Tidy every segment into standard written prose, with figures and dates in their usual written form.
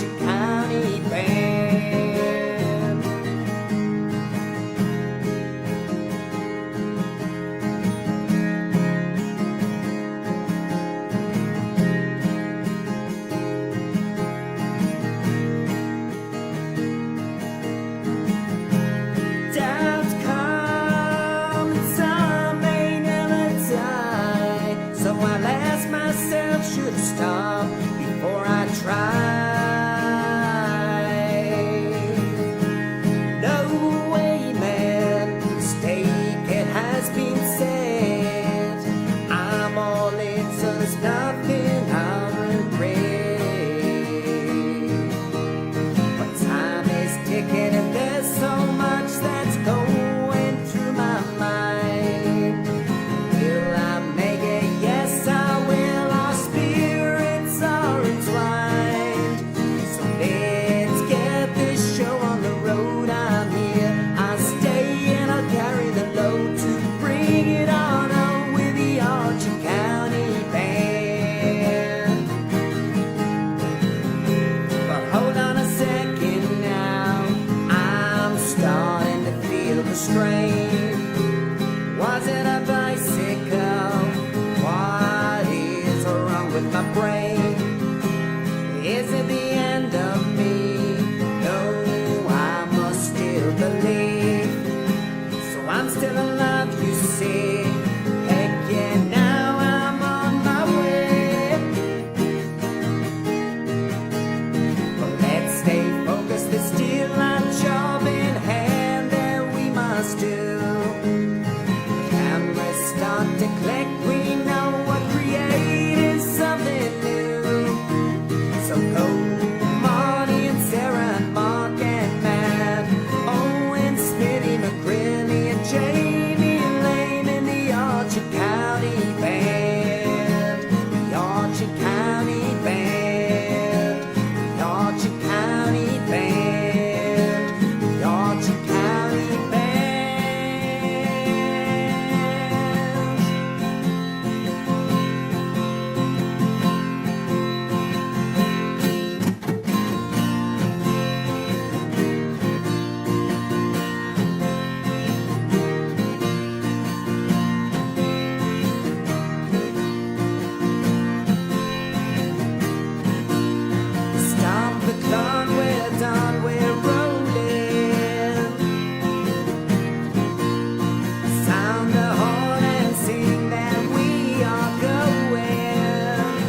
Archie County Band. Doubts come and some may never die, so I'll ask myself, should I stop before I try? No way, man, mistake, it has been said. I'm all in, so there's nothing I'll regret. But time is ticking and there's so much that's going through my mind. Will I make it? Yes, I will. Our spirits are entwined. So let's get this show on the road. I'm here, I'll stay and I'll carry the load to bring it on with the Archie County Band. But hold on a second now, I'm starting to feel the strain. Was it a bicycle? What is wrong with my brain? Is it the end of me? No, I must still believe. So I'm still alive, you see. Heck yeah, now I'm on my way. But let's stay focused, there's still a job in hand that we must do. Cameras start to click, we know what create is something new. So go Marty and Sarah and Mark and Matt, Owen, Smitty, McCrilly and Jamie and Lane in the Archie County Band. The Archie County Band. The Archie County Band. The Archie County Band. Stop the clock, we're done, we're rolling. Sound the horn and sing that we are going.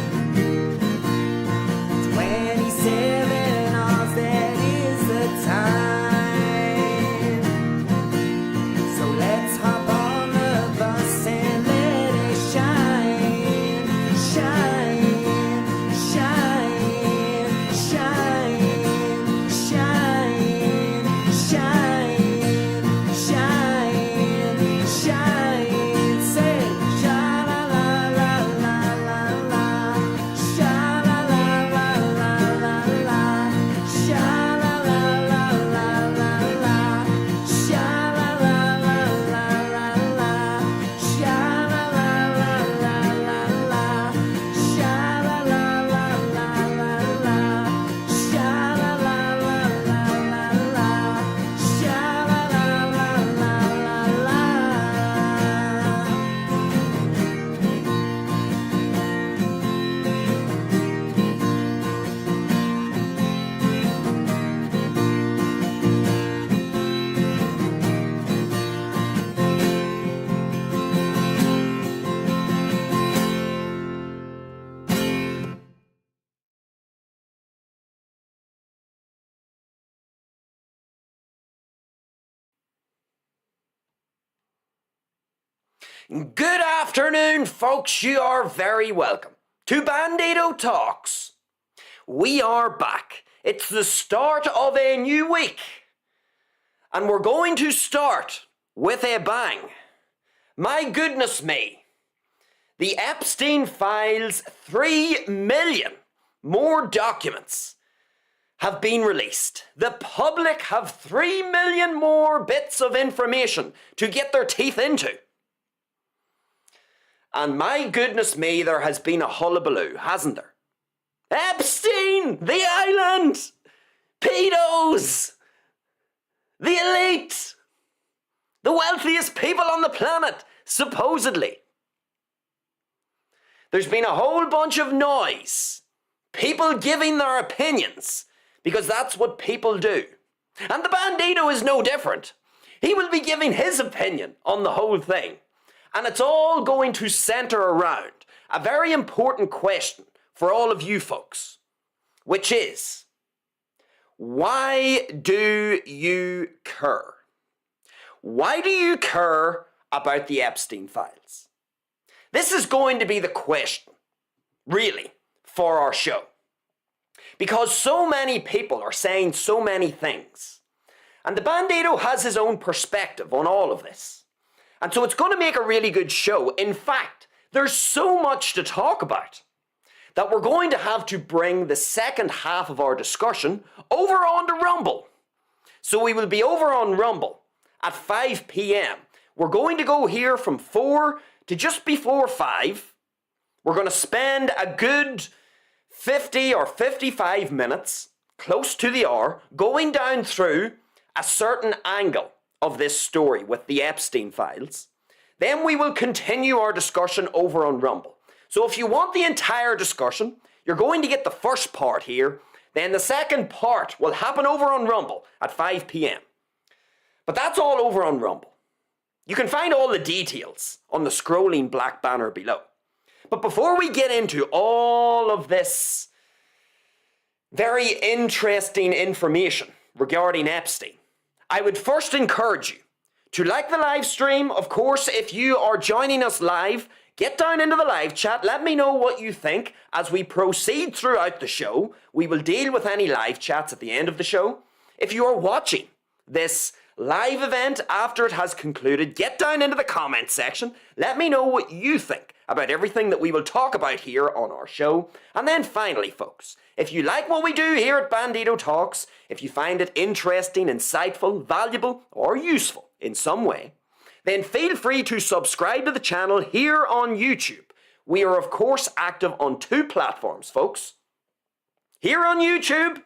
27 hours, that is the time. So let's hop on the bus and let it shine, shine, shine, shine, shine, shine, shine, shine. Say sha la la la la la la, sha la la la la la la, sha la la la la la la, sha la la la la la la, sha la la la la la la, sha la la la la la la, sha la la la la la la, sha la la la la la la. Good afternoon, folks. You are very welcome to Bandido Talks. We are back. It's the start of a new week. And we're going to start with a bang. My goodness me. The Epstein files, 3 million more documents have been released. The public have 3 million more bits of information to get their teeth into. And my goodness me, there has been a hullabaloo, hasn't there? Epstein, the island, pedos, the elite, the wealthiest people on the planet, supposedly. There's been a whole bunch of noise, people giving their opinions, because that's what people do. And the Bandido is no different. He will be giving his opinion on the whole thing. And it's all going to center around a very important question for all of you folks, which is, why do you care? Why do you care about the Epstein files? This is going to be the question, really, for our show. Because so many people are saying so many things. And the Bandido has his own perspective on all of this. And so it's going to make a really good show. In fact, there's so much to talk about that we're going to have to bring the second half of our discussion over on to Rumble. So we will be over on Rumble at 5 p.m. We're going to go here from 4 to just before 5. We're going to spend a good 50 or 55 minutes, close to the hour, going down through a certain angle of this story with the Epstein files. Then we will continue our discussion over on Rumble. So if you want the entire discussion, you're going to get the first part here. Then the second part will happen over on Rumble at 5 p.m. But that's all over on Rumble. You can find all the details on the scrolling black banner below. But before we get into all of this very interesting information regarding Epstein, I would first encourage you to like the live stream. Of course, if you are joining us live, get down into the live chat. Let me know what you think as we proceed throughout the show. We will deal with any live chats at the end of the show. If you are watching this live event after it has concluded, get down into the comment section. Let me know what you think about everything that we will talk about here on our show. And then finally, folks, if you like what we do here at Bandido Talks, if you find it interesting, insightful, valuable, or useful in some way, then feel free to subscribe to the channel here on YouTube. We are, of course, active on 2 platforms, folks. Here on YouTube,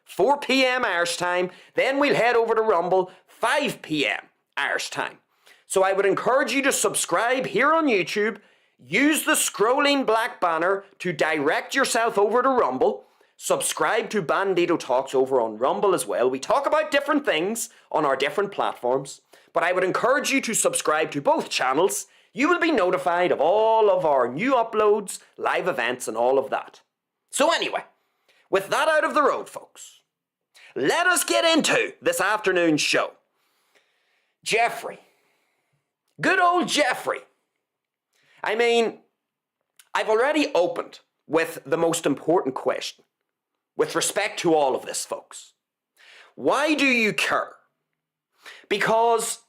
4 p.m. Irish time. Then we'll head over to Rumble, 5 p.m. Irish time. So I would encourage you to subscribe here on YouTube. Use the scrolling black banner to direct yourself over to Rumble. Subscribe to Bandido Talks over on Rumble as well. We talk about different things on our different platforms. But I would encourage you to subscribe to both channels. You will be notified of all of our new uploads, live events, and all of that. So anyway, with that out of the road, folks, let us get into this afternoon's show. Jeffrey. Good old Jeffrey. I mean, I've already opened with the most important question with respect to all of this, folks. Why do you care? Because,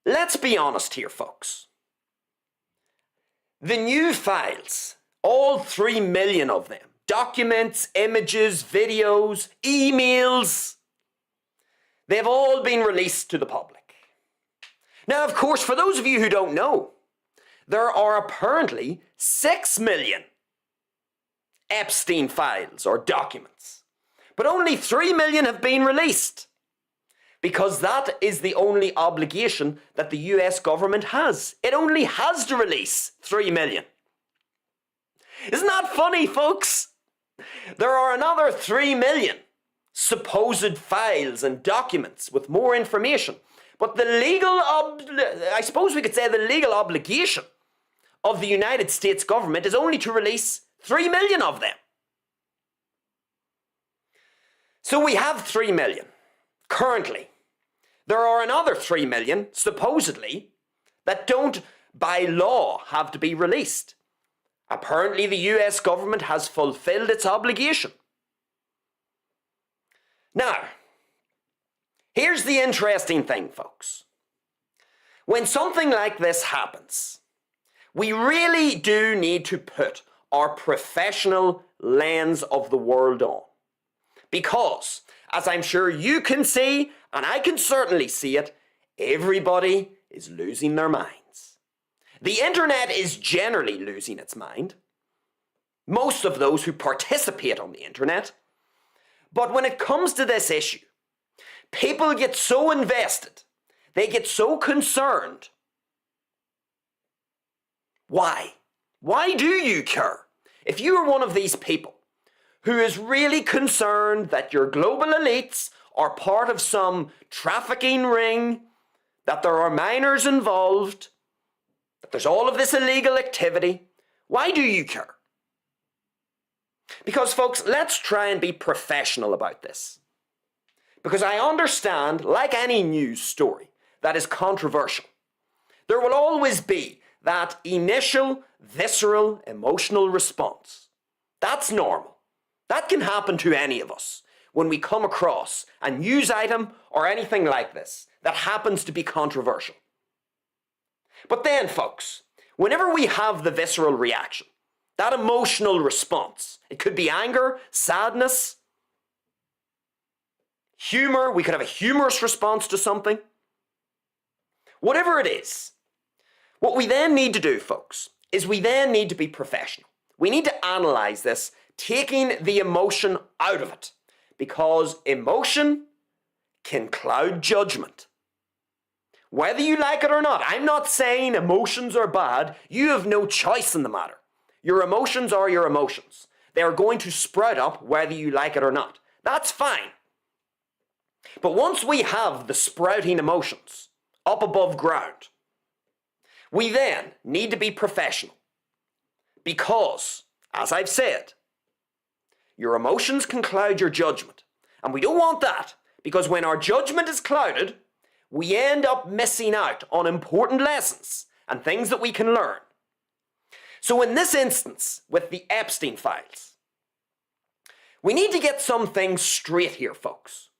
let's be honest here, folks. The new files, all 3 million of them, documents, images, videos, emails, they've all been released to the public. Now, of course, for those of you who don't know, there are apparently 6 million Epstein files or documents, but only 3 million have been released because that is the only obligation that the US government has. It only has to release 3 million. Isn't that funny, folks? There are another 3 million supposed files and documents with more information, but the legal, I suppose we could say the legal obligation of the United States government is only to release 3 million of them. So we have 3 million. Currently, there are another 3 million, supposedly, that don't, by law, have to be released. Apparently, the US government has fulfilled its obligation. Now, here's the interesting thing, folks. When something like this happens, we really do need to put our professional lens of the world on. Because, as I'm sure you can see, and I can certainly see it, everybody is losing their minds. The internet is generally losing its mind. most of those who participate on the internet. But when it comes to this issue, people get so invested, they get so concerned. Why? Why do you care? If you are one of these people who is really concerned that your global elites are part of some trafficking ring, that there are minors involved, that there's all of this illegal activity, why do you care? Because, folks, let's try and be professional about this. Because I understand, like any news story that is controversial, there will always be that initial, visceral, emotional response. That's normal. That can happen to any of us when we come across a news item or anything like this that happens to be controversial. But then, folks, whenever we have the visceral reaction, that emotional response, it could be anger, sadness, humor, we could have a humorous response to something. Whatever it is, what we then need to do, folks, is we then need to be professional. We need to analyze this, taking the emotion out of it, because emotion can cloud judgment. Whether you like it or not, I'm not saying emotions are bad. You have no choice in the matter. Your emotions are your emotions. They are going to sprout up whether you like it or not. That's fine. But once we have the sprouting emotions up above ground, we then need to be professional. Because, as I've said, your emotions can cloud your judgment. And we don't want that, because when our judgment is clouded, we end up missing out on important lessons and things that we can learn. So in this instance, with the Epstein files, we need to get some things straight here, folks.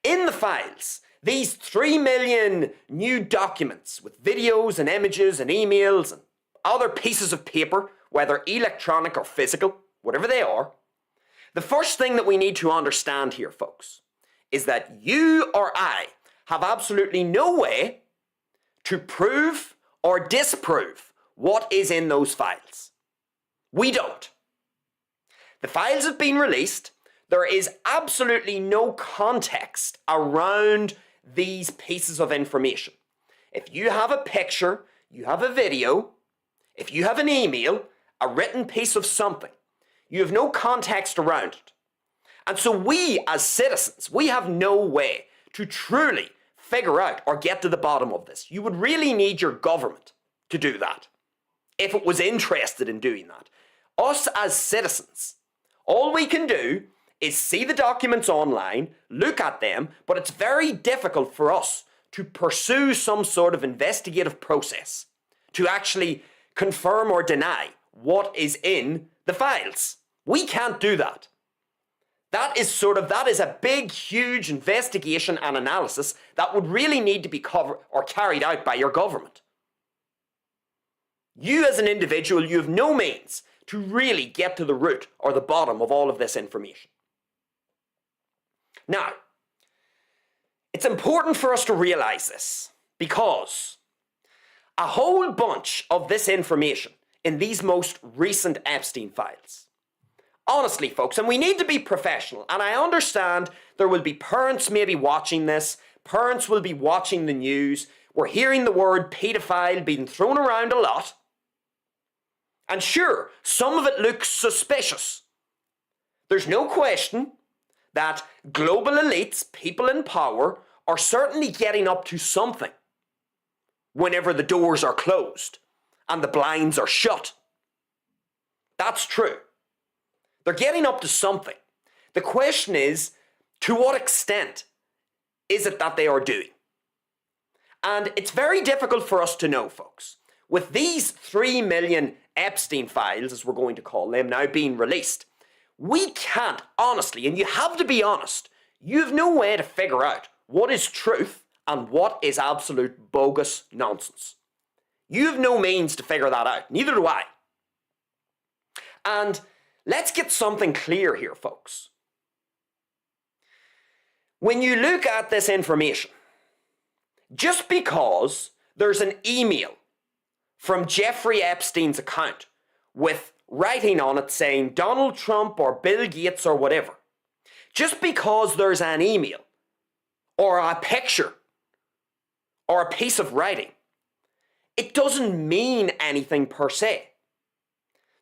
In the files, these 3 million new documents with videos and images and emails and other pieces of paper, whether electronic or physical, whatever they are, the first thing that we need to understand here, folks, is that you or I have absolutely no way to prove or disprove what is in those files. We don't. The files have been released. There is absolutely no context around these pieces of information. If you have a picture, you have a video, if you have an email, a written piece of something, you have no context around it. And so we, as citizens, we have no way to truly figure out or get to the bottom of this. You would really need your government to do that, if it was interested in doing that. Us as citizens, all we can do is see the documents online, look at them, but it's very difficult for us to pursue some sort of investigative process to actually confirm or deny what is in the files. We can't do that. That is a big, huge investigation and analysis that would really need to be covered or carried out by your government. You as an individual, you have no means to really get to the root or the bottom of all of this information. Now, it's important for us to realize this because a whole bunch of this information in these most recent Epstein files, honestly, folks, and we need to be professional, and I understand there will be parents maybe watching this, parents will be watching the news, we're hearing the word paedophile being thrown around a lot, and sure, some of it looks suspicious. There's no question that global elites, people in power, are certainly getting up to something whenever the doors are closed and the blinds are shut. That's true. They're getting up to something. The question is, to what extent is it that they are doing? And it's very difficult for us to know, folks. With these 3 million Epstein files, as we're going to call them, now being released, we can't, honestly, and you have to be honest, you have no way to figure out what is truth and what is absolute bogus nonsense. You have no means to figure that out, neither do I. And let's get something clear here, folks. When you look at this information, just because there's an email from Jeffrey Epstein's account with writing on it saying Donald Trump or Bill Gates or whatever. Just because there's an email or a picture or a piece of writing, it doesn't mean anything per se.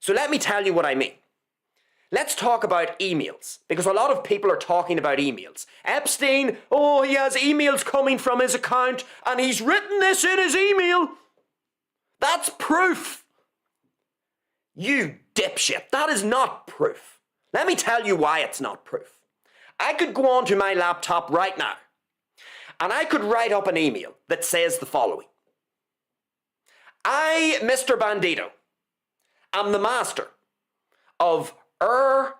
So let me tell you what I mean. Let's talk about emails, because a lot of people are talking about emails. Epstein, oh, he has emails coming from his account and he's written this in his email. That's proof. You dipshit, that is not proof. Let me tell you why it's not proof. I could go onto my laptop right now and I could write up an email that says the following. I, Mr. Bandido, am the master of air,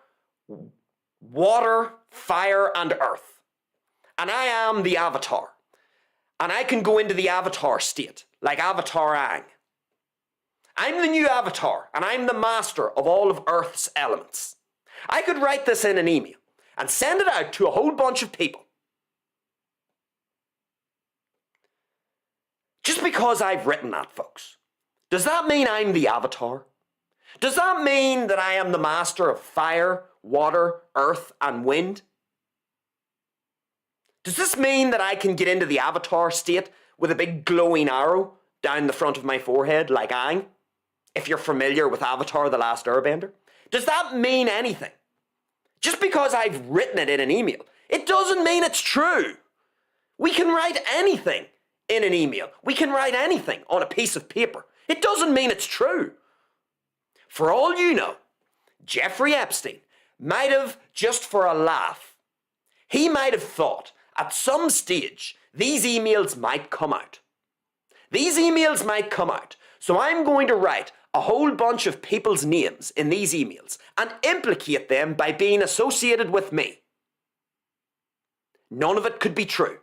water, fire, and earth. And I am the avatar. And I can go into the avatar state, like Avatar Aang. I'm the new avatar, and I'm the master of all of Earth's elements. I could write this in an email and send it out to a whole bunch of people. Just because I've written that, folks, does that mean I'm the avatar? Does that mean that I am the master of fire, water, earth, and wind? Does this mean that I can get into the avatar state with a big glowing arrow down the front of my forehead like Aang? If you're familiar with Avatar: The Last Airbender? Does that mean anything? Just because I've written it in an email, it doesn't mean it's true. We can write anything in an email. We can write anything on a piece of paper. It doesn't mean it's true. For all you know, Jeffrey Epstein might have, just for a laugh, he might have thought at some stage these emails might come out. These emails might come out, so I'm going to write a whole bunch of people's names in these emails and implicate them by being associated with me. None of it could be true.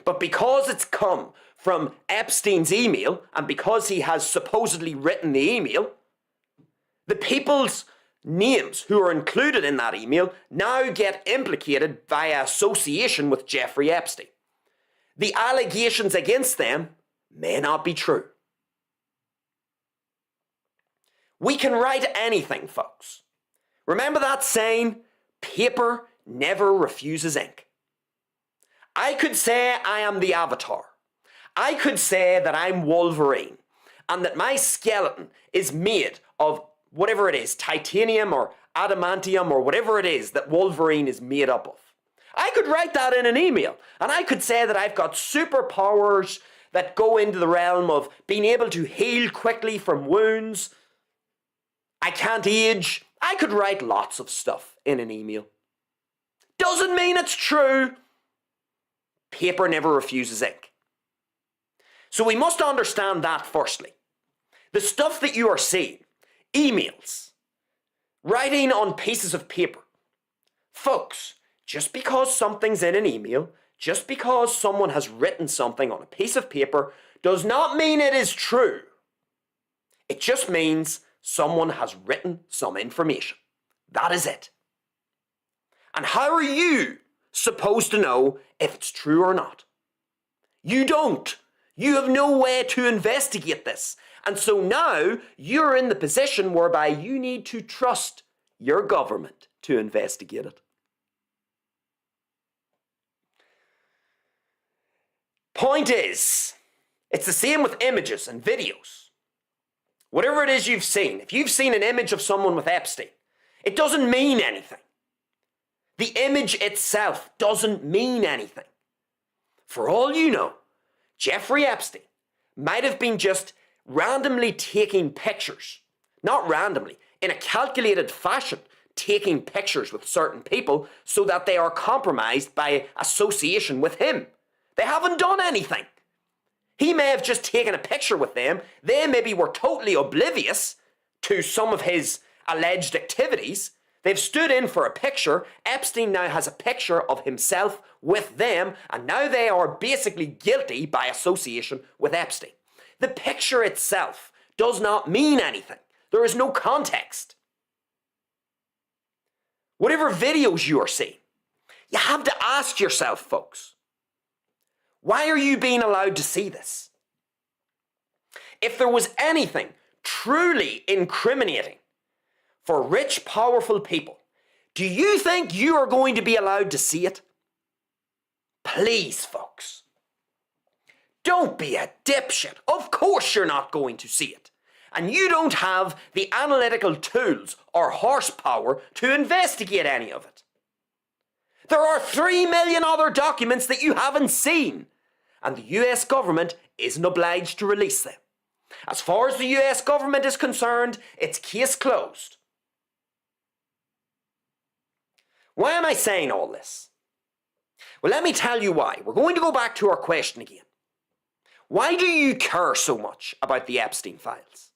But because it's come from Epstein's email and because he has supposedly written the email, the people's names who are included in that email now get implicated via association with Jeffrey Epstein. The allegations against them may not be true. We can write anything, folks. Remember that saying, paper never refuses ink. I could say I am the Avatar. I could say that I'm Wolverine and that my skeleton is made of whatever it is, titanium or adamantium or whatever it is that Wolverine is made up of. I could write that in an email and I could say that I've got superpowers that go into the realm of being able to heal quickly from wounds. I can't age. I could write lots of stuff in an email. Doesn't mean it's true. Paper never refuses ink. So we must understand that firstly. The stuff that you are seeing, emails, writing on pieces of paper. Folks, just because something's in an email, just because someone has written something on a piece of paper, does not mean it is true. It just means someone has written some information. That is it. And how are you supposed to know if it's true or not? You don't. You have no way to investigate this. And so now you're in the position whereby you need to trust your government to investigate it. Point is, it's the same with images and videos. Whatever it is you've seen, if you've seen an image of someone with Epstein, it doesn't mean anything. The image itself doesn't mean anything. For all you know, Jeffrey Epstein might have been just randomly taking pictures, not randomly, in a calculated fashion, taking pictures with certain people so that they are compromised by association with him. They haven't done anything. He may have just taken a picture with them. They maybe were totally oblivious to some of his alleged activities. They've stood in for a picture. Epstein now has a picture of himself with them, and now they are basically guilty by association with Epstein. The picture itself does not mean anything. There is no context. Whatever videos you are seeing, you have to ask yourself, folks, why are you being allowed to see this? If there was anything truly incriminating for rich, powerful people, do you think you are going to be allowed to see it? Please, folks. Don't be a dipshit. Of course you're not going to see it. And you don't have the analytical tools or horsepower to investigate any of it. There are 3 million other documents that you haven't seen, and the US government isn't obliged to release them. As far as the US government is concerned, it's case closed. Why am I saying all this? Well, let me tell you why. We're going to go back to our question again. Why do you care so much about the Epstein files?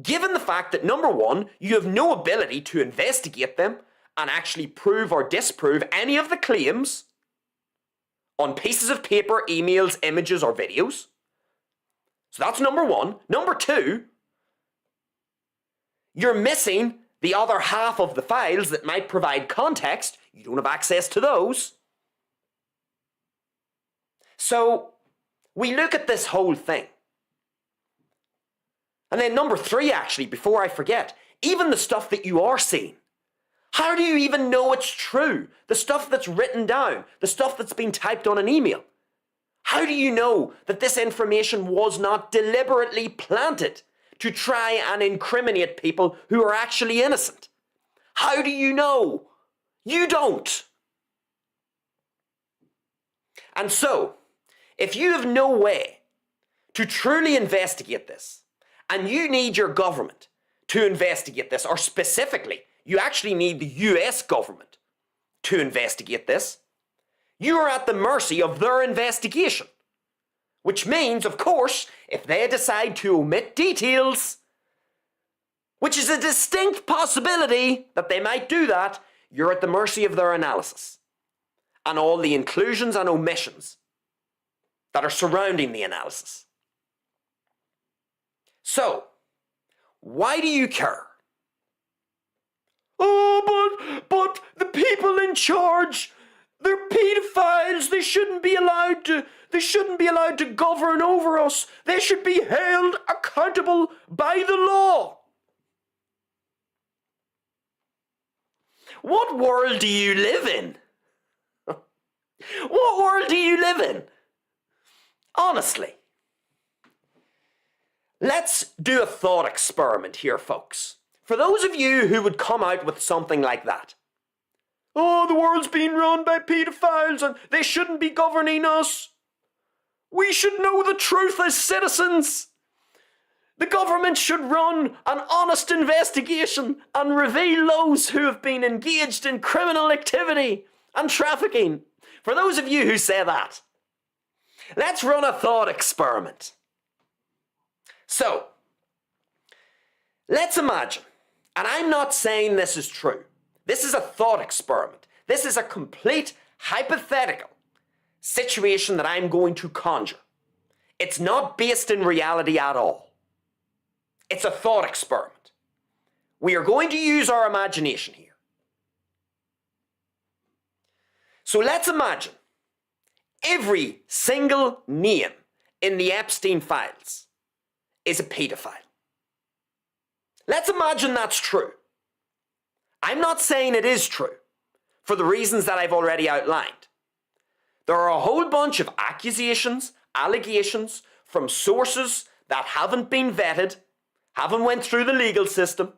Given the fact that, number one, you have no ability to investigate them and actually prove or disprove any of the claims on pieces of paper, emails, images, or videos. So that's number one. Number two, you're missing the other half of the files that might provide context. You don't have access to those. So we look at this whole thing. And then number three, actually, before I forget, even the stuff that you are seeing. How do you even know it's true? The stuff that's written down, the stuff that's been typed on an email. How do you know that this information was not deliberately planted to try and incriminate people who are actually innocent? How do you know? You don't. And so, if you have no way to truly investigate this, and you need your government to investigate this, or specifically, you actually need the US government to investigate this, you are at the mercy of their investigation. Which means, of course, if they decide to omit details, which is a distinct possibility that they might do that, you're at the mercy of their analysis and all the inclusions and omissions that are surrounding the analysis. So, why do you care? Oh, but the people in charge, they're pedophiles. They shouldn't be allowed to govern over us. They should be held accountable by the law. What world do you live in? What world do you live in? Honestly. Let's do a thought experiment here, folks. For those of you who would come out with something like that. Oh, the world's being run by pedophiles and they shouldn't be governing us. We should know the truth as citizens. The government should run an honest investigation and reveal those who have been engaged in criminal activity and trafficking. For those of you who say that, let's run a thought experiment. So, let's imagine, and I'm not saying this is true. This is a thought experiment. This is a complete hypothetical situation that I'm going to conjure. It's not based in reality at all. It's a thought experiment. We are going to use our imagination here. So let's imagine every single name in the Epstein files is a pedophile. Let's imagine that's true. I'm not saying it is true, for the reasons that I've already outlined. There are a whole bunch of accusations, allegations from sources that haven't been vetted, haven't went through the legal system.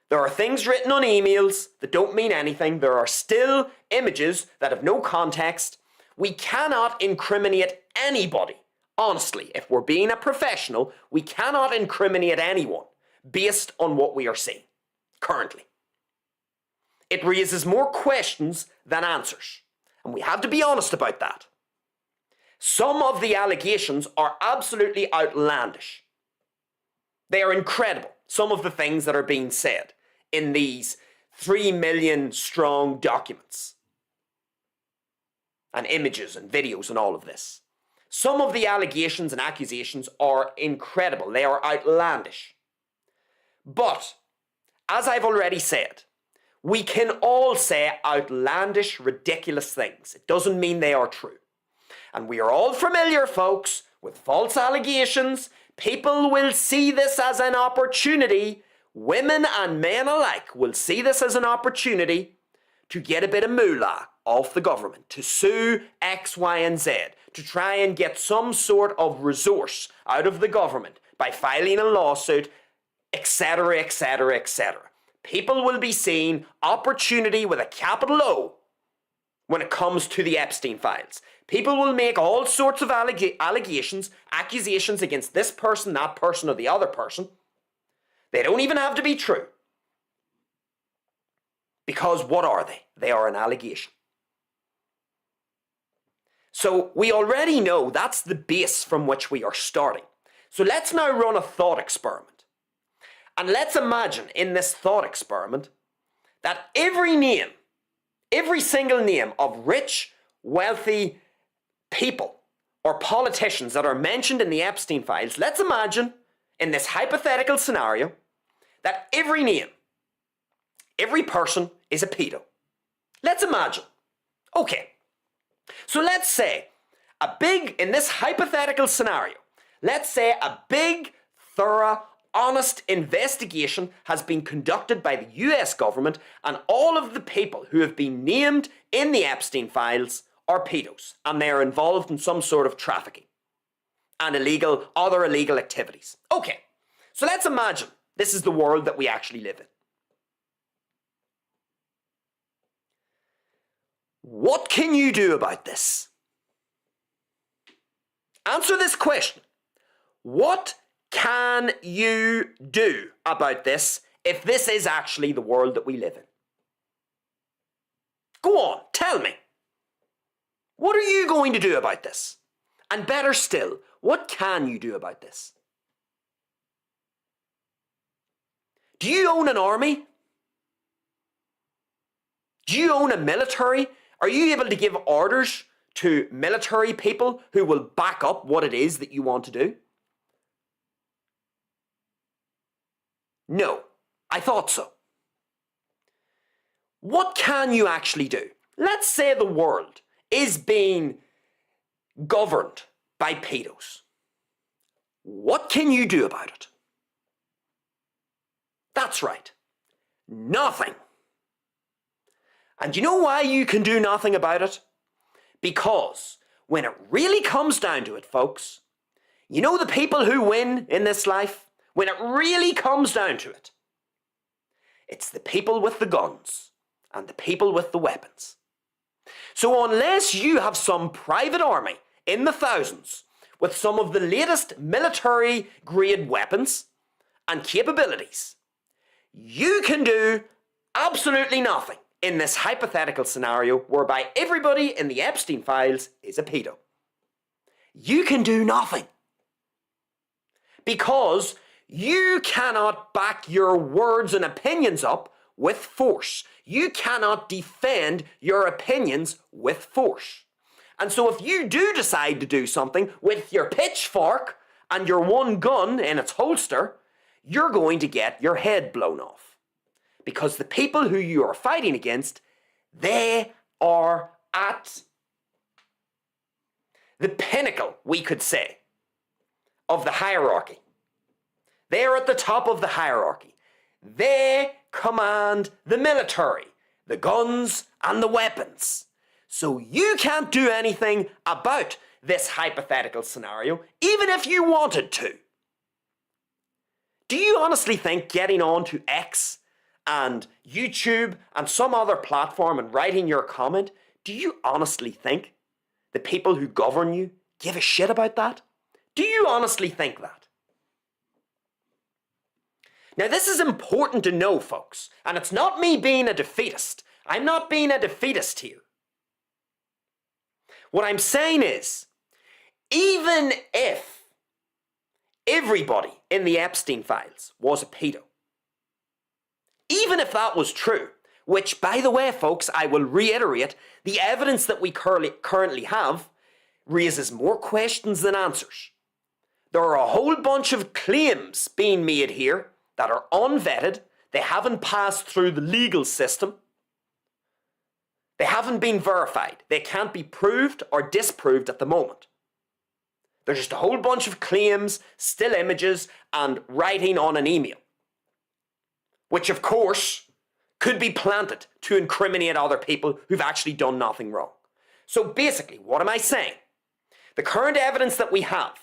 There are things written on emails that don't mean anything. There are still images that have no context. We cannot incriminate anybody. Honestly, if we're being a professional, we cannot incriminate anyone based on what we are seeing currently. It raises more questions than answers, and we have to be honest about that. Some of the allegations are absolutely outlandish. They are incredible, some of the things that are being said in these 3 million strong documents and images and videos and all of this. Some of the allegations and accusations are incredible. They are outlandish. But, as I've already said, we can all say outlandish, ridiculous things. It doesn't mean they are true. And we are all familiar, folks, with false allegations. People will see this as an opportunity women and men alike will see this as an opportunity to get a bit of moolah off the government, to sue X, Y, and Z, to try and get some sort of resource out of the government by filing a lawsuit, etc., etc., etc. People will be seeing opportunity with a capital O when it comes to the Epstein files. People will make all sorts of accusations against this person, that person, or the other person. They don't even have to be true. Because what are they? They are an allegation. So we already know that's the base from which we are starting. So let's now run a thought experiment. And let's imagine in this thought experiment that every single name of rich, wealthy people or politicians that are mentioned in the Epstein files, let's imagine in this hypothetical scenario that every name, every person is a pedo. Let's imagine. Okay. So let's say in this hypothetical scenario, let's say a big, thorough, honest investigation has been conducted by the US government, and all of the people who have been named in the Epstein files are pedos, and they are involved in some sort of trafficking and other illegal activities. Okay, so let's imagine this is the world that we actually live in. What can you do about this? Answer this question. What can you do about this if this is actually the world that we live in? Go on, tell me. What are you going to do about this? And better still, what can you do about this? Do you own an army? Do you own a military? Are you able to give orders to military people who will back up what it is that you want to do? No, I thought so. What can you actually do? Let's say the world is being governed by pedos. What can you do about it? That's right. Nothing. And you know why you can do nothing about it? Because when it really comes down to it, folks, you know the people who win in this life? When it really comes down to it, it's the people with the guns and the people with the weapons. So unless you have some private army in the thousands with some of the latest military-grade weapons and capabilities, you can do absolutely nothing in this hypothetical scenario whereby everybody in the Epstein files is a pedo. You can do nothing. Because you cannot back your words and opinions up with force. You cannot defend your opinions with force. And so if you do decide to do something with your pitchfork and your one gun in its holster, you're going to get your head blown off. Because the people who you are fighting against, they are at the pinnacle, we could say, of the hierarchy. They're at the top of the hierarchy. They command the military, the guns and the weapons. So you can't do anything about this hypothetical scenario, even if you wanted to. Do you honestly think getting on to X and YouTube and some other platform and writing your comment, do you honestly think the people who govern you give a shit about that? Do you honestly think that? Now this is important to know, folks, and it's not me being a defeatist. I'm not being a defeatist here. What I'm saying is, even if everybody in the Epstein files was a pedo, even if that was true, which, by the way, folks, I will reiterate, the evidence that we currently have raises more questions than answers. There are a whole bunch of claims being made here that are unvetted. They haven't passed through the legal system. They haven't been verified. They can't be proved or disproved at the moment. There's just a whole bunch of claims, still images, and writing on an email. which of course could be planted to incriminate other people who've actually done nothing wrong. So basically, what am I saying? The current evidence that we have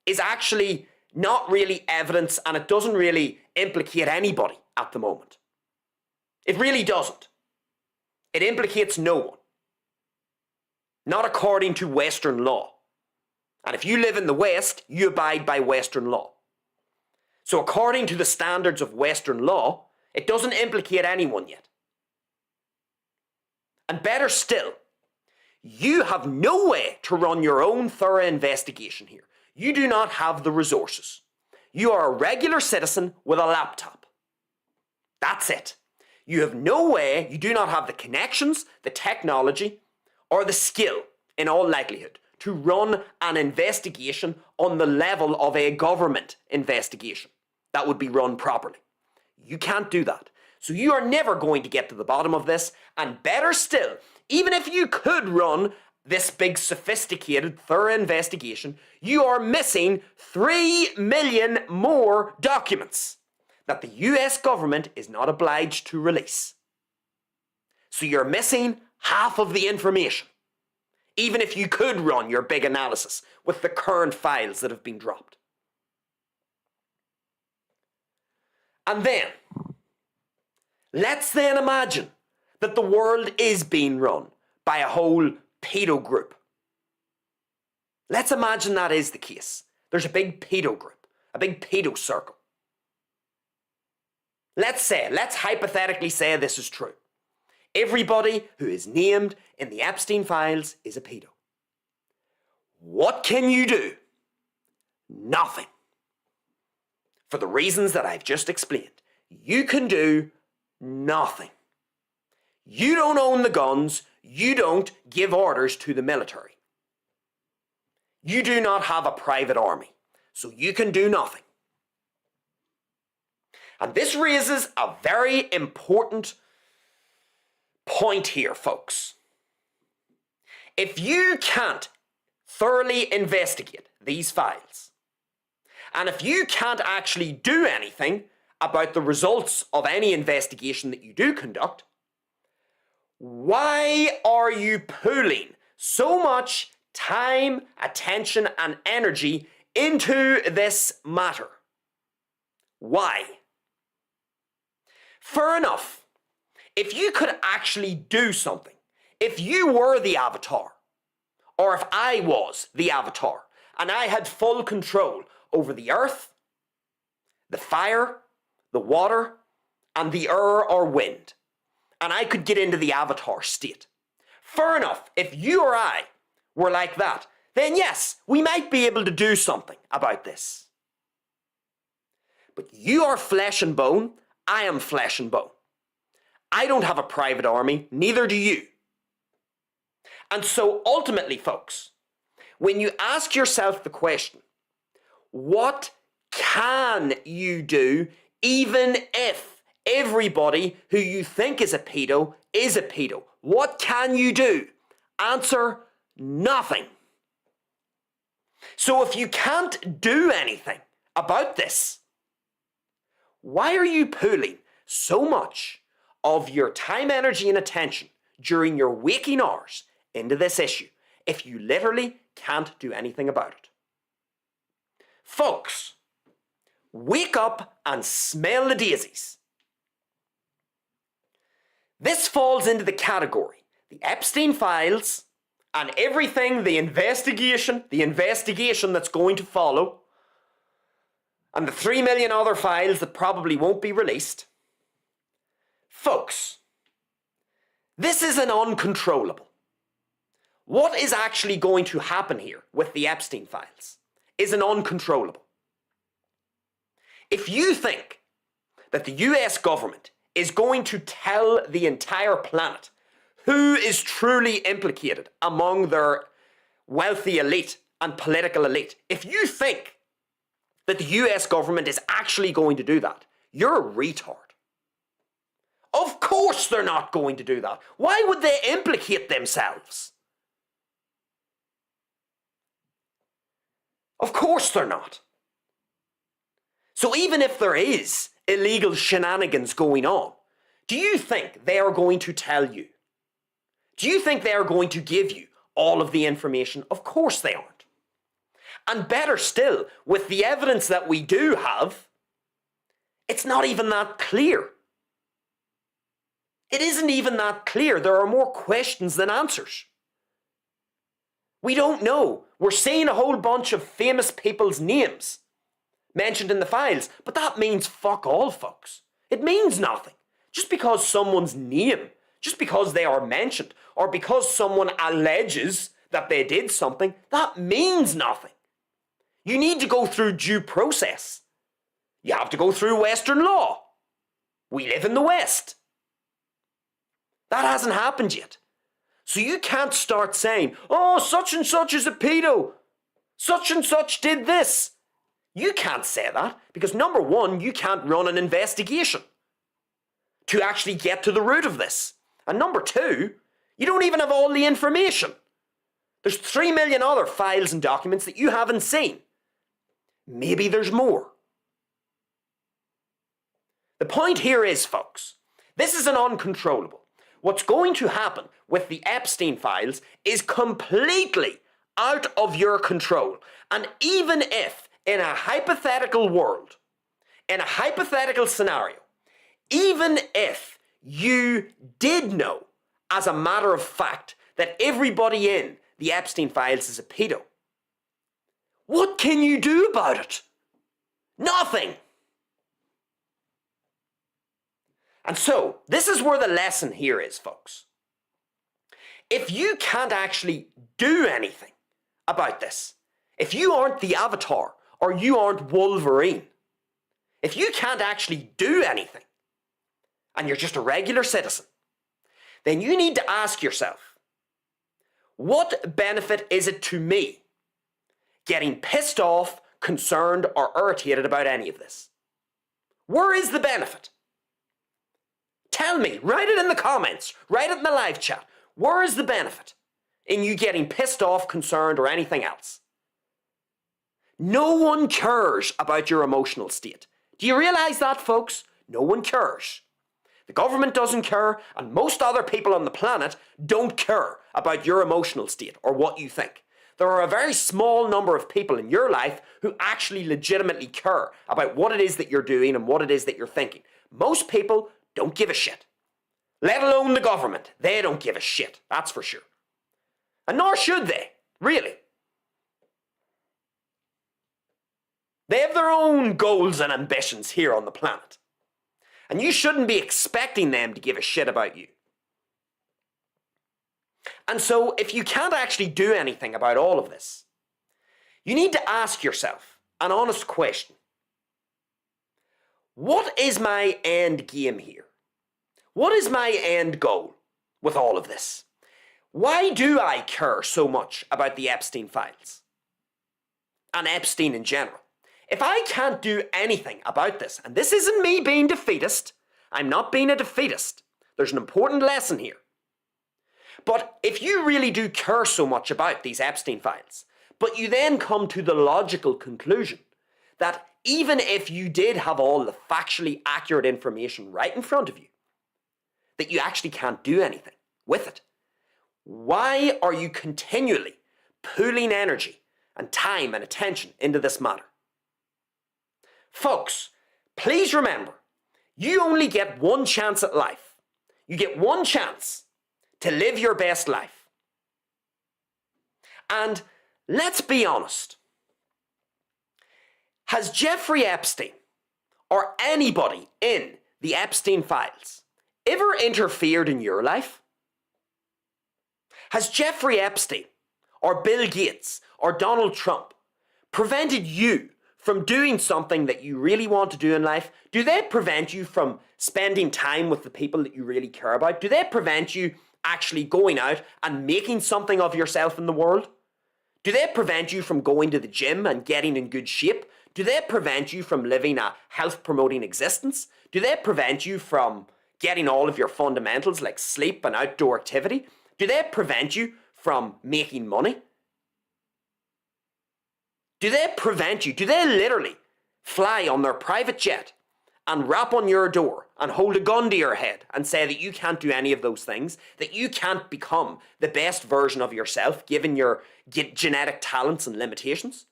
is actually not really evidence, and it doesn't really implicate anybody at the moment. It really doesn't. It implicates no one. Not according to Western law. And if you live in the West, you abide by Western law. So according to the standards of Western law, it doesn't implicate anyone yet. And better still, you have no way to run your own thorough investigation here. You do not have the resources. You are a regular citizen with a laptop. That's it. You have no way, you do not have the connections, the technology, or the skill, in all likelihood, to run an investigation on the level of a government investigation that would be run properly. You can't do that. So you are never going to get to the bottom of this, and better still, even if you could run this big sophisticated thorough investigation, you are missing 3 million more documents that the US government is not obliged to release. So you're missing half of the information, even if you could run your big analysis with the current files that have been dropped. And then, let's then imagine that the world is being run by a whole pedo group. Let's imagine that is the case. There's a big pedo group, a big pedo circle. Let's hypothetically say this is true. Everybody who is named in the Epstein files is a pedo. What can you do? Nothing. For the reasons that I've just explained. You can do nothing. You don't own the guns. You don't give orders to the military. You do not have a private army. So you can do nothing. And this raises a very important point here, folks. If you can't thoroughly investigate these files, and if you can't actually do anything about the results of any investigation that you do conduct, why are you pooling so much time, attention, and energy into this matter? Why? Fair enough. If you could actually do something, if you were the Avatar, or if I was the Avatar, and I had full control over the earth, the fire, the water, and the air or wind, and I could get into the Avatar state. Fair enough, if you or I were like that, then yes, we might be able to do something about this. But you are flesh and bone, I am flesh and bone. I don't have a private army, neither do you. And so ultimately, folks, when you ask yourself the question, what can you do even if everybody who you think is a pedo is a pedo? What can you do? Answer, nothing. So if you can't do anything about this, why are you pooling so much of your time, energy, and attention during your waking hours into this issue if you literally can't do anything about it? Folks, wake up and smell the daisies. This falls into the category, the Epstein files, and everything, the investigation that's going to follow, and the 3 million other files that probably won't be released. Folks, this is an uncontrollable. What is actually going to happen here with the Epstein files is an uncontrollable. If you think that the US government is going to tell the entire planet who is truly implicated among their wealthy elite and political elite, if you think that the US government is actually going to do that, you're a retard. Of course they're not going to do that. Why would they implicate themselves? Of course they're not. So even if there is illegal shenanigans going on, do you think they are going to tell you? Do you think they are going to give you all of the information? Of course they aren't. And better still, with the evidence that we do have, it's not even that clear. It isn't even that clear. There are more questions than answers. We don't know. We're seeing a whole bunch of famous people's names mentioned in the files, but that means fuck all, folks. It means nothing. Just because someone's name, just because they are mentioned, or because someone alleges that they did something, that means nothing. You need to go through due process. You have to go through Western law. We live in the West. That hasn't happened yet. So you can't start saying, oh, such and such is a pedo. Such and such did this. You can't say that because number one, you can't run an investigation to actually get to the root of this. And number two, you don't even have all the information. There's 3 million other files and documents that you haven't seen. Maybe there's more. The point here is, folks, this is an uncontrollable. What's going to happen with the Epstein files is completely out of your control. And even if, in a hypothetical world, in a hypothetical scenario, even if you did know, as a matter of fact, that everybody in the Epstein files is a pedo, what can you do about it? Nothing. And so, this is where the lesson here is, folks. If you can't actually do anything about this, if you aren't the Avatar or you aren't Wolverine, if you can't actually do anything, and you're just a regular citizen, then you need to ask yourself, what benefit is it to me getting pissed off, concerned, or irritated about any of this? Where is the benefit? Tell me, write it in the comments, write it in the live chat. Where is the benefit in you getting pissed off, concerned, or anything else? No one cares about your emotional state. Do you realize that, folks? No one cares. The government doesn't care, and most other people on the planet don't care about your emotional state or what you think. There are a very small number of people in your life who actually legitimately care about what it is that you're doing and what it is that you're thinking. Most people don't give a shit. Let alone the government. They don't give a shit, that's for sure. And nor should they, really. They have their own goals and ambitions here on the planet. And you shouldn't be expecting them to give a shit about you. And so, if you can't actually do anything about all of this, you need to ask yourself an honest question. What is my end game here? What is my end goal with all of this? Why do I care so much about the Epstein files? And Epstein in general? If I can't do anything about this, and this isn't me being defeatist, I'm not being a defeatist. There's an important lesson here. But if you really do care so much about these Epstein files, but you then come to the logical conclusion that even if you did have all the factually accurate information right in front of you, that you actually can't do anything with it, why are you continually pooling energy and time and attention into this matter? Folks, please remember, you only get one chance at life. You get one chance to live your best life. And let's be honest. Has Jeffrey Epstein or anybody in the Epstein files ever interfered in your life? Has Jeffrey Epstein or Bill Gates or Donald Trump prevented you from doing something that you really want to do in life? Do they prevent you from spending time with the people that you really care about? Do they prevent you actually going out and making something of yourself in the world? Do they prevent you from going to the gym and getting in good shape? Do they prevent you from living a health-promoting existence? Do they prevent you from getting all of your fundamentals like sleep and outdoor activity? Do they prevent you from making money? Do they prevent you? Do they literally fly on their private jet and rap on your door and hold a gun to your head and say that you can't do any of those things, that you can't become the best version of yourself given your genetic talents and limitations?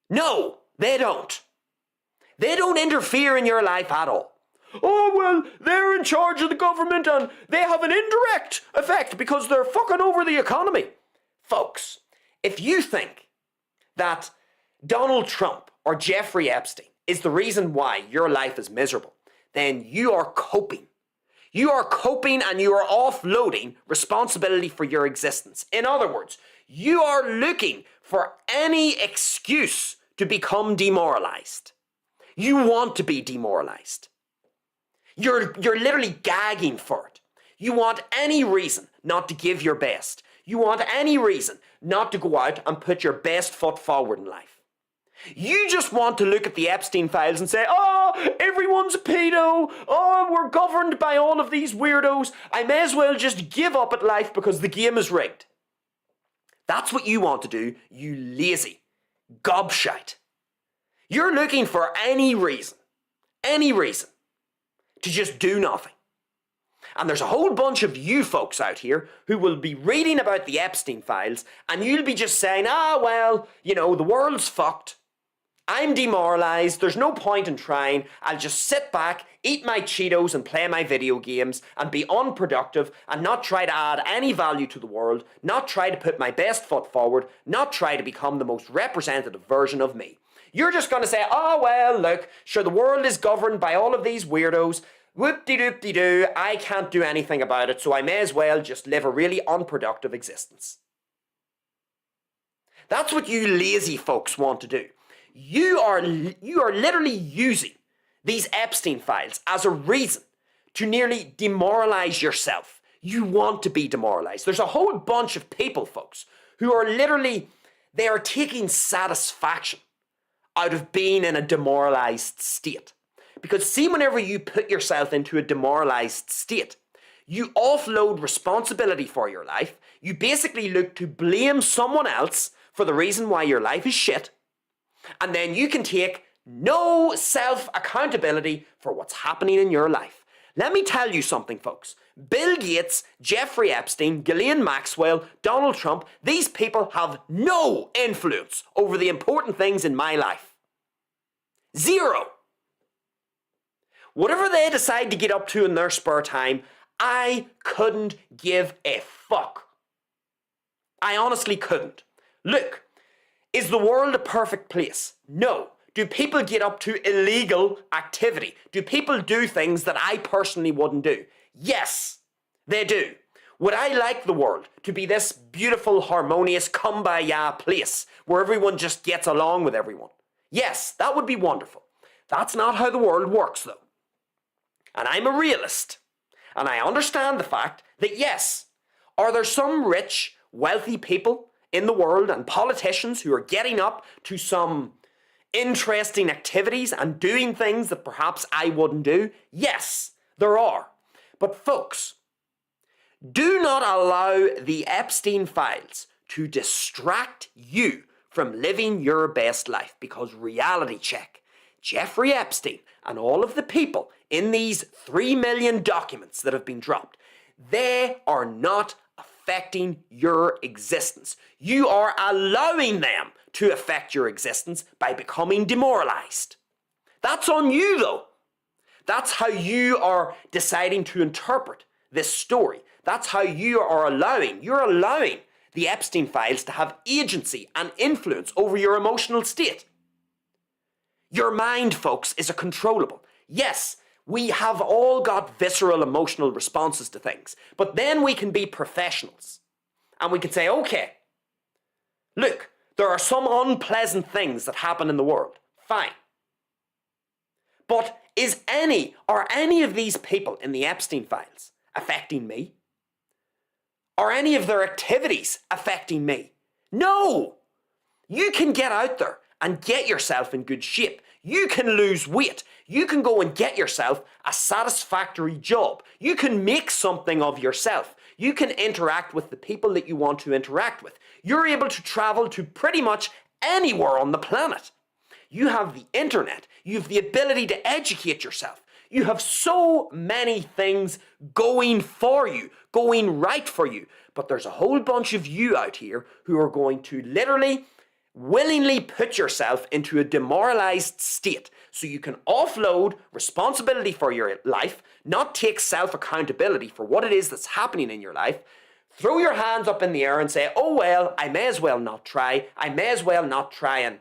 No, they don't. They don't interfere in your life at all. Oh, well, they're in charge of the government and they have an indirect effect because they're fucking over the economy. Folks, if you think that Donald Trump or Jeffrey Epstein is the reason why your life is miserable, then you are coping. You are coping and you are offloading responsibility for your existence. In other words, you are looking for any excuse to become demoralized. You want to be demoralized. You're literally gagging for it. You want any reason not to give your best. You want any reason not to go out and put your best foot forward in life. You just want to look at the Epstein files and say, oh, everyone's a pedo. Oh, we're governed by all of these weirdos. I may as well just give up at life because the game is rigged. That's what you want to do, you lazy gobshite. You're looking for any reason to just do nothing. And there's a whole bunch of you folks out here who will be reading about the Epstein files and you'll be just saying, well, the world's fucked. I'm demoralized. There's no point in trying. I'll just sit back, eat my Cheetos and play my video games and be unproductive and not try to add any value to the world, not try to put my best foot forward, not try to become the most representative version of me. You're just going to say, well, look, sure, the world is governed by all of these weirdos. Whoop-de-doop-de-doo, I can't do anything about it, so I may as well just live a really unproductive existence. That's what you lazy folks want to do. You are literally using these Epstein files as a reason to nearly demoralize yourself. You want to be demoralized. There's a whole bunch of people, folks, who are they are taking satisfaction out of being in a demoralized state. Because see, whenever you put yourself into a demoralized state, you offload responsibility for your life. You basically look to blame someone else for the reason why your life is shit. And then you can take no self-accountability for what's happening in your life. Let me tell you something, folks. Bill Gates, Jeffrey Epstein, Ghislaine Maxwell, Donald Trump, these people have no influence over the important things in my life. Zero. Whatever they decide to get up to in their spare time, I couldn't give a fuck. I honestly couldn't. Look, is the world a perfect place? No. Do people get up to illegal activity? Do people do things that I personally wouldn't do? Yes, they do. Would I like the world to be this beautiful, harmonious, kumbaya place where everyone just gets along with everyone? Yes, that would be wonderful. That's not how the world works, though. And I'm a realist. And I understand the fact that, yes, are there some rich, wealthy people in the world and politicians who are getting up to some interesting activities and doing things that perhaps I wouldn't do? Yes, there are. But folks, do not allow the Epstein files to distract you from living your best life, because reality check, Jeffrey Epstein and all of the people in these 3 million documents that have been dropped, they are not affecting your existence. You are allowing them to affect your existence by becoming demoralized. That's on you, though. That's how you are deciding to interpret this story. That's how you're allowing the Epstein files to have agency and influence over your emotional state. Your mind, folks, is a controllable. Yes, we have all got visceral emotional responses to things, but then we can be professionals and we can say, okay, look, there are some unpleasant things that happen in the world. Fine. But are any of these people in the Epstein files affecting me? Are any of their activities affecting me? No! You can get out there and get yourself in good shape. You can lose weight. You can go and get yourself a satisfactory job. You can make something of yourself. You can interact with the people that you want to interact with. You're able to travel to pretty much anywhere on the planet. You have the internet. You have the ability to educate yourself. You have so many things going for you, going right for you. But there's a whole bunch of you out here who are going to literally, willingly put yourself into a demoralized state so you can offload responsibility for your life, not take self-accountability for what it is that's happening in your life, throw your hands up in the air and say, oh well, I may as well not try. I may as well not try and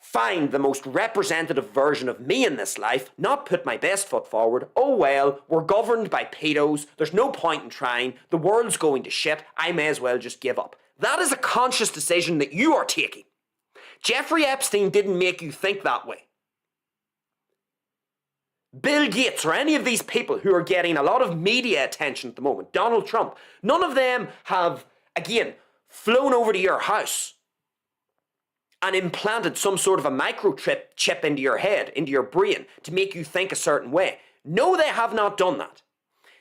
find the most representative version of me in this life, not put my best foot forward. Oh well, we're governed by pedos. There's no point in trying. The world's going to shit. I may as well just give up. That is a conscious decision that you are taking. Jeffrey Epstein didn't make you think that way. Bill Gates or any of these people who are getting a lot of media attention at the moment, Donald Trump, none of them have, again, flown over to your house and implanted some sort of a microchip into your head, into your brain, to make you think a certain way. No, they have not done that.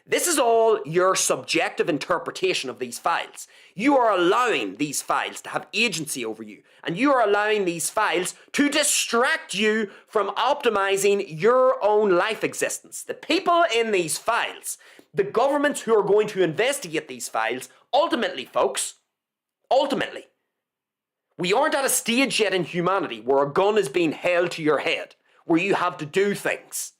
This is all your subjective interpretation of these files. You are allowing these files to have agency over you, and you are allowing these files to distract you from optimizing your own life existence. The people in these files, the governments who are going to investigate these files, ultimately, folks, ultimately, we aren't at a stage yet in humanity where a gun is being held to your head, where you have to do things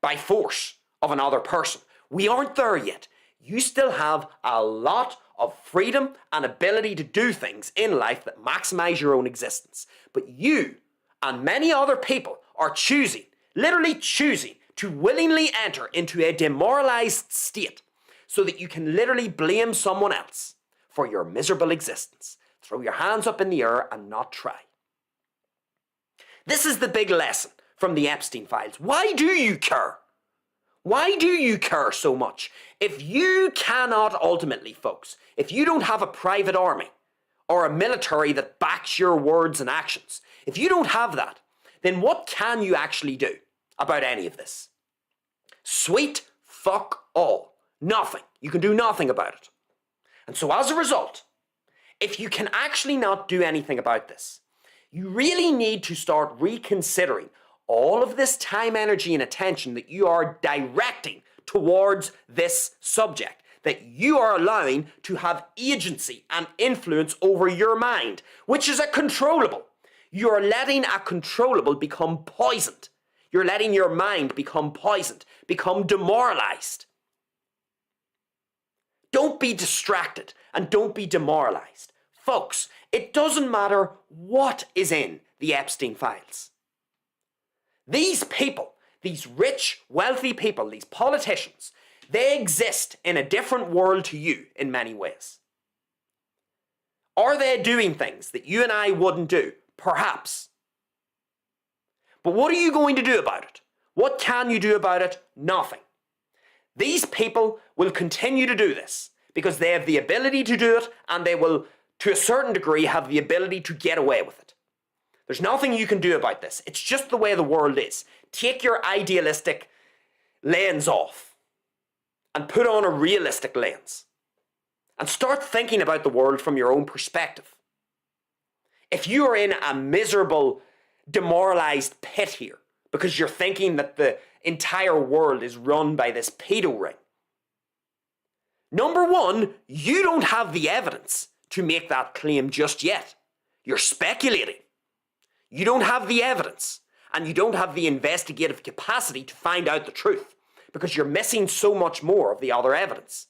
by force of another person. We aren't there yet. You still have a lot of freedom and ability to do things in life that maximize your own existence. But you and many other people are choosing, literally choosing, to willingly enter into a demoralized state so that you can literally blame someone else for your miserable existence. Throw your hands up in the air and not try. This is the big lesson from the Epstein files. Why do you care? Why do you care so much? If you cannot ultimately, folks, if you don't have a private army or a military that backs your words and actions, if you don't have that, then what can you actually do about any of this? Sweet fuck all. Nothing. You can do nothing about it. And so as a result, if you can actually not do anything about this, you really need to start reconsidering all of this time, energy, and attention that you are directing towards this subject, that you are allowing to have agency and influence over your mind, which is a controllable. You're letting a controllable become poisoned. You're letting your mind become poisoned, become demoralized. Don't be distracted and don't be demoralized. Folks, it doesn't matter what is in the Epstein files. These people, these rich, wealthy people, these politicians, they exist in a different world to you in many ways. Are they doing things that you and I wouldn't do? Perhaps. But what are you going to do about it? What can you do about it? Nothing. These people will continue to do this because they have the ability to do it, and they will, to a certain degree, have the ability to get away with it. There's nothing you can do about this. It's just the way the world is. Take your idealistic lens off and put on a realistic lens. And start thinking about the world from your own perspective. If you are in a miserable, demoralized pit here because you're thinking that the entire world is run by this pedo ring, number one, you don't have the evidence to make that claim just yet. You're speculating. You don't have the evidence, and you don't have the investigative capacity to find out the truth because you're missing so much more of the other evidence.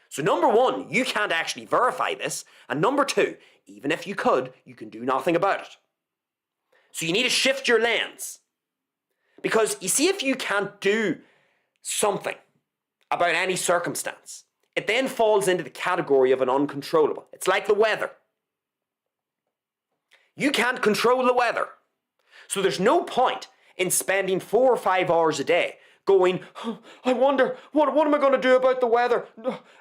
So number one, you can't actually verify this, and number two, even if you could, you can do nothing about it. So you need to shift your lens. Because you see, if you can't do something about any circumstance, it then falls into the category of an uncontrollable. It's like the weather. You can't control the weather. So there's no point in spending 4 or 5 hours a day going, oh, I wonder, what am I going to do about the weather?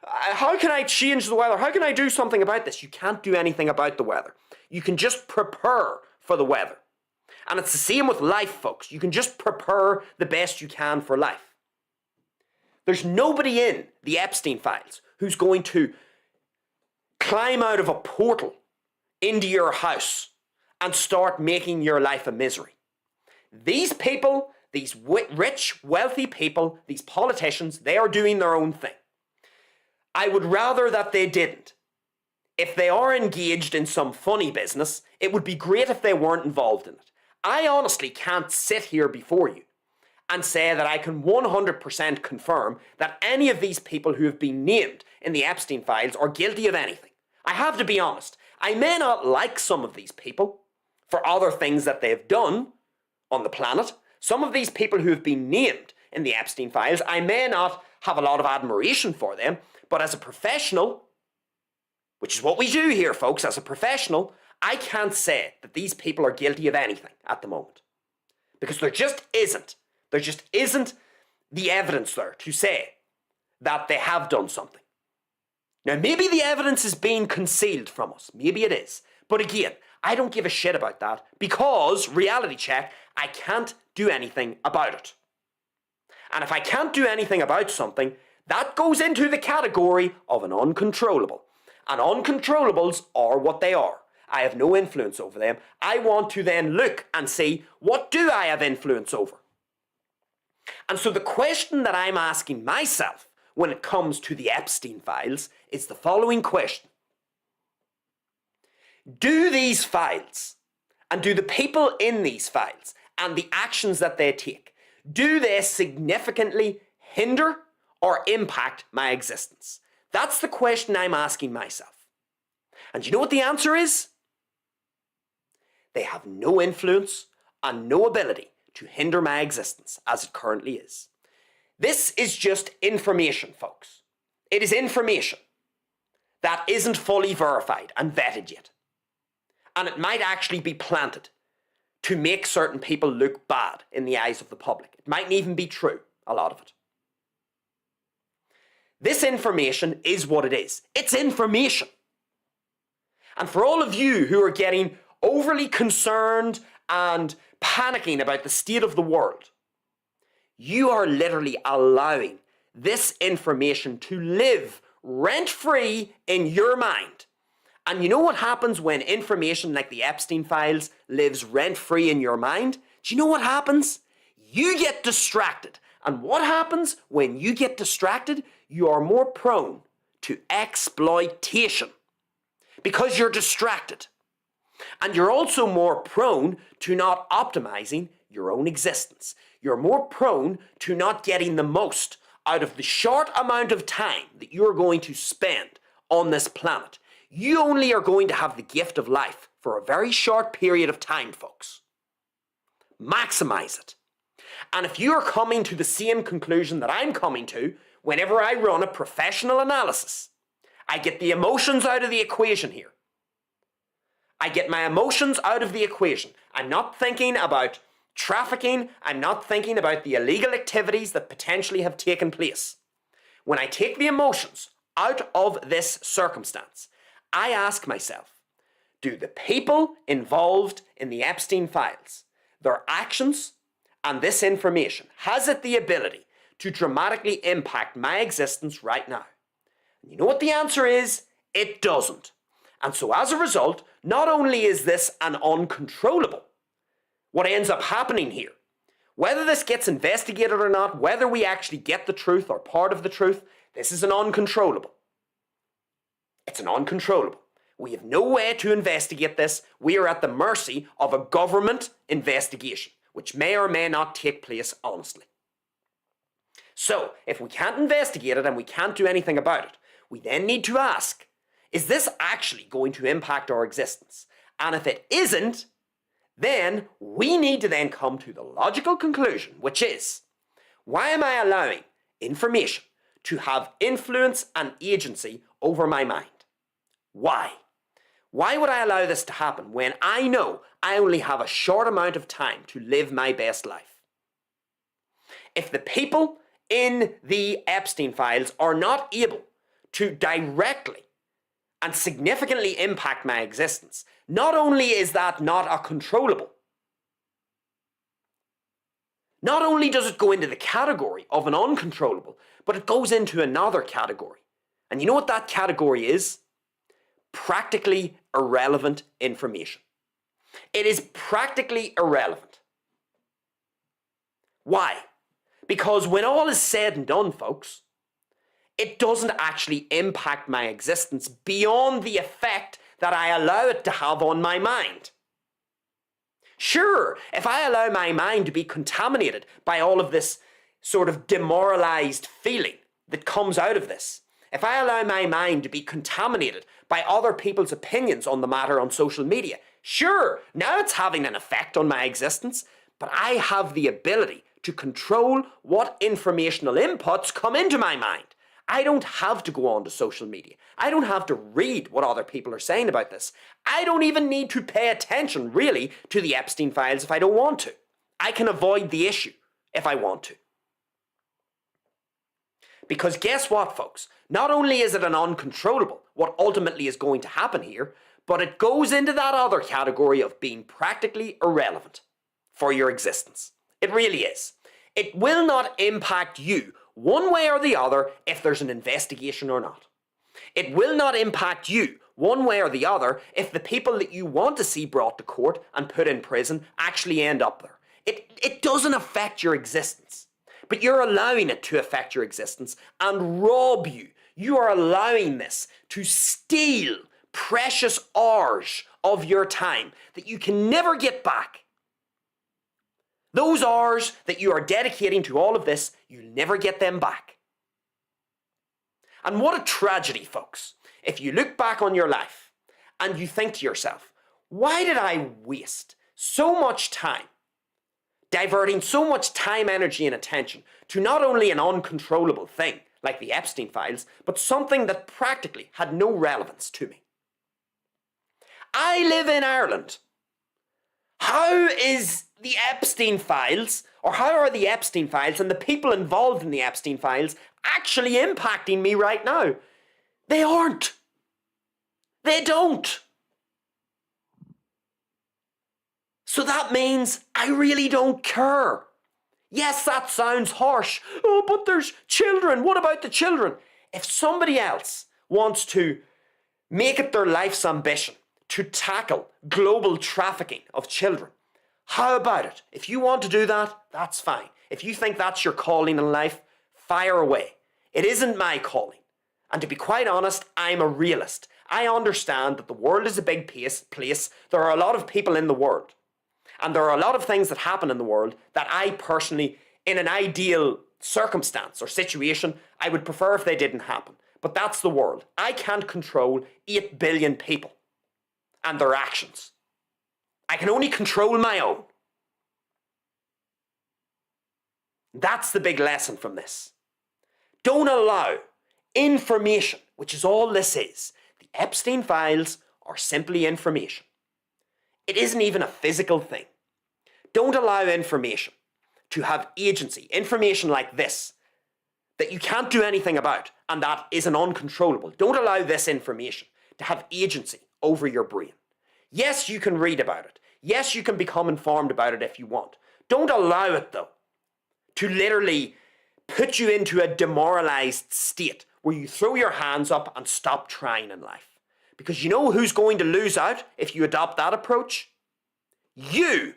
How can I change the weather? How can I do something about this? You can't do anything about the weather. You can just prepare for the weather. And it's the same with life, folks. You can just prepare the best you can for life. There's nobody in the Epstein files who's going to climb out of a portal into your house and start making your life a misery. These people, these rich, wealthy people, these politicians, they are doing their own thing. I would rather that they didn't. If they are engaged in some funny business, it would be great if they weren't involved in it. I honestly can't sit here before you and say that I can 100% confirm that any of these people who have been named in the Epstein files are guilty of anything. I have to be honest. I may not like some of these people for other things that they've done on the planet. Some of these people who have been named in the Epstein files, I may not have a lot of admiration for them, but as a professional, which is what we do here, folks, as a professional, I can't say that these people are guilty of anything at the moment. Because there just isn't. There just isn't the evidence there to say that they have done something. Now, maybe the evidence is being concealed from us. Maybe it is. But again, I don't give a shit about that because, reality check, I can't do anything about it. And if I can't do anything about something, that goes into the category of an uncontrollable. And uncontrollables are what they are. I have no influence over them. I want to then look and see, what do I have influence over? And so the question that I'm asking myself when it comes to the Epstein files is the following question. Do these files, and do the people in these files, and the actions that they take, do they significantly hinder or impact my existence? That's the question I'm asking myself. And you know what the answer is? They have no influence and no ability to hinder my existence as it currently is. This is just information, folks. It is information that isn't fully verified and vetted yet. And it might actually be planted to make certain people look bad in the eyes of the public. It mightn't even be true, a lot of it. This information is what it is. It's information. And for all of you who are getting overly concerned and panicking about the state of the world, you are literally allowing this information to live rent-free in your mind. And you know what happens when information like the Epstein files lives rent-free in your mind? Do you know what happens? You get distracted. And what happens when you get distracted? You are more prone to exploitation because you're distracted. And you're also more prone to not optimizing your own existence. You're more prone to not getting the most out of the short amount of time that you're going to spend on this planet. You only are going to have the gift of life for a very short period of time, folks. Maximize it. And if you're coming to the same conclusion that I'm coming to whenever I run a professional analysis, I get the emotions out of the equation here. I get my emotions out of the equation. I'm not thinking about trafficking. I'm not thinking about the illegal activities that potentially have taken place. When I take the emotions out of this circumstance, I ask myself, do the people involved in the Epstein files, their actions and this information, has it the ability to dramatically impact my existence right now? And you know what the answer is? It doesn't. And so as a result, not only is this an uncontrollable, what ends up happening here, whether this gets investigated or not, whether we actually get the truth or part of the truth, this is an uncontrollable. It's an uncontrollable. We have no way to investigate this. We are at the mercy of a government investigation, which may or may not take place honestly. So, if we can't investigate it and we can't do anything about it, we then need to ask, is this actually going to impact our existence? And if it isn't, then we need to then come to the logical conclusion, which is, why am I allowing information to have influence and agency over my mind? Why? Why would I allow this to happen when I know I only have a short amount of time to live my best life? If the people in the Epstein files are not able to directly and significantly impact my existence, not only is that not a controllable, not only does it go into the category of an uncontrollable, but it goes into another category. And you know what that category is? Practically irrelevant information. It is practically irrelevant. Why? Because when all is said and done, folks, it doesn't actually impact my existence beyond the effect that I allow it to have on my mind. Sure, if I allow my mind to be contaminated by all of this sort of demoralized feeling that comes out of this, if I allow my mind to be contaminated by other people's opinions on the matter on social media, sure, now it's having an effect on my existence, but I have the ability to control what informational inputs come into my mind. I don't have to go on to social media. I don't have to read what other people are saying about this. I don't even need to pay attention, really, to the Epstein files if I don't want to. I can avoid the issue if I want to. Because guess what, folks? Not only is it an uncontrollable, what ultimately is going to happen here, but it goes into that other category of being practically irrelevant for your existence. It really is. It will not impact you one way or the other if there's an investigation or not. It will not impact you one way or the other if the people that you want to see brought to court and put in prison actually end up there. It doesn't affect your existence, but you're allowing it to affect your existence and rob you. You are allowing this to steal precious hours of your time that you can never get back. Those hours that you are dedicating to all of this, you'll never get them back. And what a tragedy, folks, if you look back on your life and you think to yourself, why did I waste so much time, diverting so much time, energy, and attention to not only an uncontrollable thing like the Epstein files, but something that practically had no relevance to me? I live in Ireland. How is the Epstein files, or how are the Epstein files and the people involved in the Epstein files actually impacting me right now? They aren't. They don't. So that means I really don't care. Yes, that sounds harsh. Oh, but there's children. What about the children? If somebody else wants to make it their life's ambition to tackle global trafficking of children, how about it? If you want to do that, that's fine. If you think that's your calling in life, fire away. It isn't my calling. And to be quite honest, I'm a realist. I understand that the world is a big place. There are a lot of people in the world. And there are a lot of things that happen in the world that I personally, in an ideal circumstance or situation, I would prefer if they didn't happen. But that's the world. I can't control 8 billion people and their actions. I can only control my own. That's the big lesson from this. Don't allow information, which is all this is. The Epstein files are simply information. It isn't even a physical thing. Don't allow information to have agency. Information like this, that you can't do anything about, and that is an uncontrollable. Don't allow this information to have agency over your brain. Yes, you can read about it. Yes, you can become informed about it if you want. Don't allow it, though, to literally put you into a demoralized state where you throw your hands up and stop trying in life. Because you know who's going to lose out if you adopt that approach? You.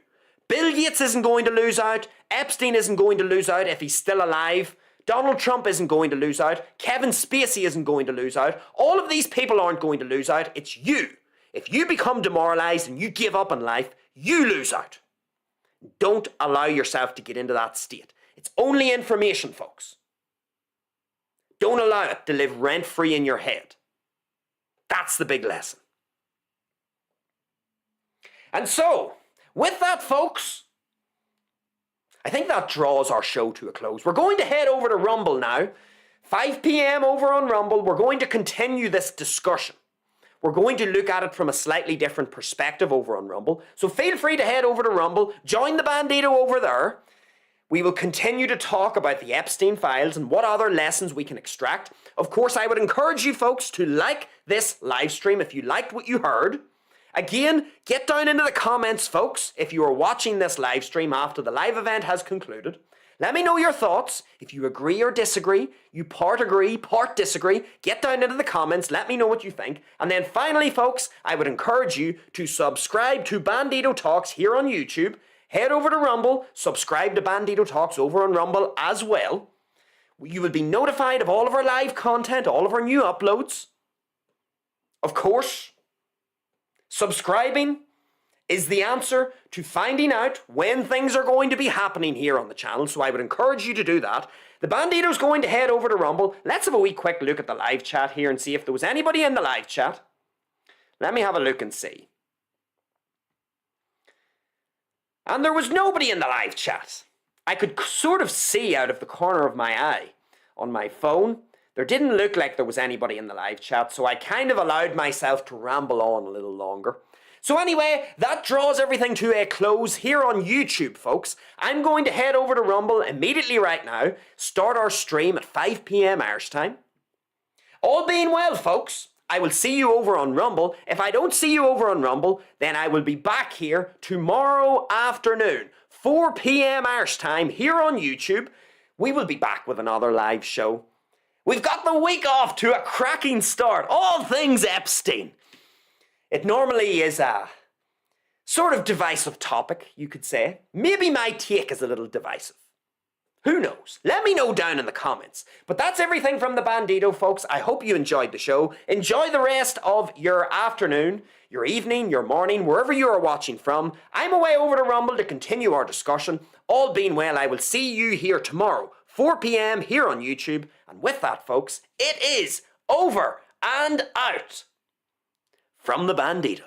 Bill Gates isn't going to lose out. Epstein isn't going to lose out if he's still alive. Donald Trump isn't going to lose out. Kevin Spacey isn't going to lose out. All of these people aren't going to lose out. It's you. If you become demoralized and you give up on life, you lose out. Don't allow yourself to get into that state. It's only information, folks. Don't allow it to live rent-free in your head. That's the big lesson. And so, with that, folks, I think that draws our show to a close. We're going to head over to Rumble now. 5 p.m. over on Rumble. We're going to continue this discussion. We're going to look at it from a slightly different perspective over on Rumble. So feel free to head over to Rumble. Join the Bandido over there. We will continue to talk about the Epstein files and what other lessons we can extract. Of course, I would encourage you folks to like this live stream if you liked what you heard. Again, get down into the comments, folks, if you are watching this live stream after the live event has concluded. Let me know your thoughts. If you agree or disagree, you part agree, part disagree, get down into the comments, let me know what you think. And then finally, folks, I would encourage you to subscribe to Bandido Talks here on YouTube. Head over to Rumble, subscribe to Bandido Talks over on Rumble as well. You will be notified of all of our live content, all of our new uploads. Of course, subscribing is the answer to finding out when things are going to be happening here on the channel, so I would encourage you to do that. The Bandido's going to head over to Rumble. Let's have a wee quick look at the live chat here and see if there was anybody in the live chat. Let me have a look and see. And there was nobody in the live chat. I could sort of see out of the corner of my eye on my phone. There didn't look like there was anybody in the live chat, so I kind of allowed myself to ramble on a little longer. So anyway, that draws everything to a close here on YouTube, folks. I'm going to head over to Rumble immediately right now, start our stream at 5 p.m. Irish time. All being well, folks, I will see you over on Rumble. If I don't see you over on Rumble, then I will be back here tomorrow afternoon, 4 p.m. Irish time here on YouTube. We will be back with another live show. We've got the week off to a cracking start. All things Epstein. It normally is a sort of divisive topic, you could say. Maybe my take is a little divisive. Who knows? Let me know down in the comments. But that's everything from the Bandido, folks. I hope you enjoyed the show. Enjoy the rest of your afternoon, your evening, your morning, wherever you are watching from. I'm away over to Rumble to continue our discussion. All being well, I will see you here tomorrow, 4 p.m. here on YouTube. And with that, folks, it is over and out from the Bandido.